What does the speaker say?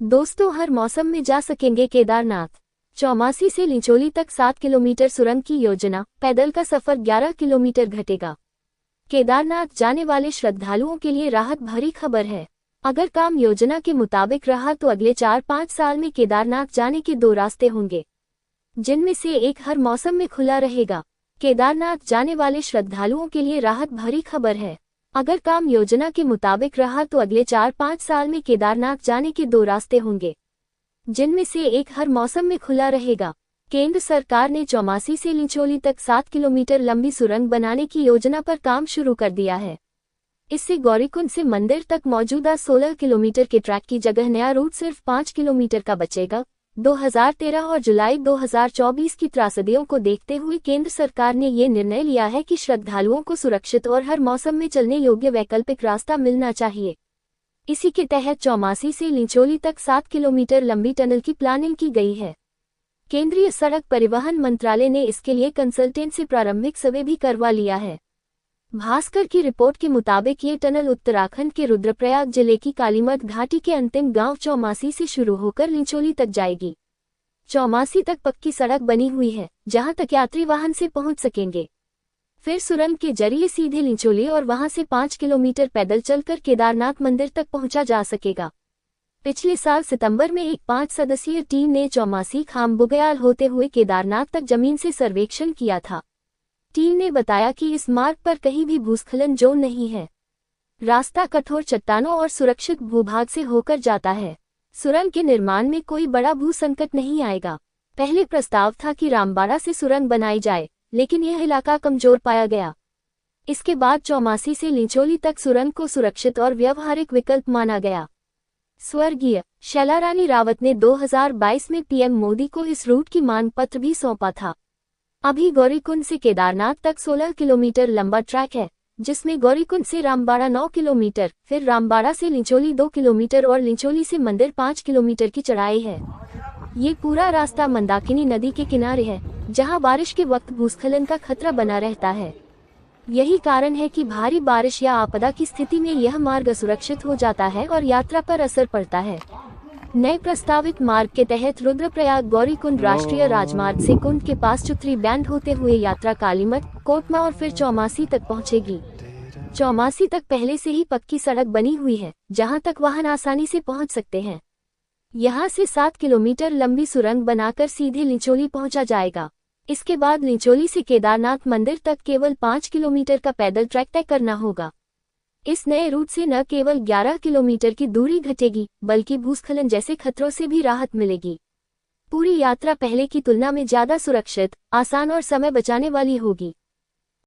दोस्तों, हर मौसम में जा सकेंगे केदारनाथ। चौमासी से लिंचोली तक 7 किलोमीटर सुरंग की योजना, पैदल का सफर 11 किलोमीटर घटेगा। केदारनाथ जाने वाले श्रद्धालुओं के लिए राहत भरी खबर है। अगर काम योजना के मुताबिक रहा तो अगले 4-5 साल में केदारनाथ जाने के 2 रास्ते होंगे, जिनमें से एक हर मौसम में खुला रहेगा। केदारनाथ जाने वाले श्रद्धालुओं के लिए राहत भरी खबर है। अगर काम योजना के मुताबिक रहा तो अगले 4-5 साल में केदारनाथ जाने के 2 रास्ते होंगे, जिनमें से एक हर मौसम में खुला रहेगा। केंद्र सरकार ने चौमासी से लिंचोली तक 7 किलोमीटर लंबी सुरंग बनाने की योजना पर काम शुरू कर दिया है। इससे गौरीकुंड से मंदिर तक मौजूदा 16 किलोमीटर के ट्रैक की जगह नया रूट सिर्फ 5 किलोमीटर का बचेगा। 2013 और जुलाई 2024 की त्रासदियों को देखते हुए केंद्र सरकार ने ये निर्णय लिया है कि श्रद्धालुओं को सुरक्षित और हर मौसम में चलने योग्य वैकल्पिक रास्ता मिलना चाहिए। इसी के तहत चौमासी से लिंचोली तक 7 किलोमीटर लंबी टनल की प्लानिंग की गई है। केंद्रीय सड़क परिवहन मंत्रालय ने इसके लिए कंसल्टेंट से प्रारंभिक सर्वे भी करवा लिया है। भास्कर की रिपोर्ट के मुताबिक ये टनल उत्तराखंड के रुद्रप्रयाग जिले की कालीमठ घाटी के अंतिम गांव चौमासी से शुरू होकर लिंचोली तक जाएगी। चौमासी तक पक्की सड़क बनी हुई है, जहां तक यात्री वाहन से पहुंच सकेंगे। फिर सुरंग के जरिए सीधे लिंचोली और वहां से 5 किलोमीटर पैदल चलकर केदारनाथ मंदिर तक पहुंचा जा सकेगा। पिछले साल सितंबर में एक 5 सदस्यीय टीम ने चौमासी खाम बुग्याल होते हुए केदारनाथ तक जमीन से सर्वेक्षण किया था। टीम ने बताया कि इस मार्ग पर कहीं भी भूस्खलन जोन नहीं है। रास्ता कठोर चट्टानों और सुरक्षित भूभाग से होकर जाता है। सुरंग के निर्माण में कोई बड़ा भू संकट नहीं आएगा। पहले प्रस्ताव था कि रामबाड़ा से सुरंग बनाई जाए, लेकिन यह इलाका कमजोर पाया गया। इसके बाद चौमासी से लिंचोली तक सुरंग को सुरक्षित और व्यावहारिक विकल्प माना गया। स्वर्गीय शैलारानी रावत ने 2022 में पीएम मोदी को इस रूट की मांग पत्र भी सौंपा था। अभी गौरीकुंड से केदारनाथ तक 16 किलोमीटर लंबा ट्रैक है, जिसमें गौरीकुंड से रामबाड़ा 9 किलोमीटर, फिर रामबाड़ा से लिंचोली 2 किलोमीटर और लिंचोली से मंदिर 5 किलोमीटर की चढ़ाई है। ये पूरा रास्ता मंदाकिनी नदी के किनारे है, जहां बारिश के वक्त भूस्खलन का खतरा बना रहता है। यही कारण है कि भारी बारिश या आपदा की स्थिति में यह मार्ग असुरक्षित हो जाता है और यात्रा पर असर पड़ता है। नए प्रस्तावित मार्ग के तहत रुद्रप्रयाग गौरीकुंड राष्ट्रीय राजमार्ग से कुंड के पास चुत्री बैंड होते हुए यात्रा कालीमठ, कोटमा और फिर चौमासी तक पहुंचेगी। चौमासी तक पहले से ही पक्की सड़क बनी हुई है, जहां तक वाहन आसानी से पहुंच सकते हैं। यहां से 7 किलोमीटर लंबी सुरंग बनाकर सीधे लिंचोली पहुंचा जाएगा। इसके बाद लिंचोली से केदारनाथ मंदिर तक केवल 5 किलोमीटर का पैदल ट्रैक तय करना होगा। इस नए रूट से न केवल 11 किलोमीटर की दूरी घटेगी, बल्कि भूस्खलन जैसे खतरों से भी राहत मिलेगी। पूरी यात्रा पहले की तुलना में ज्यादा सुरक्षित, आसान और समय बचाने वाली होगी।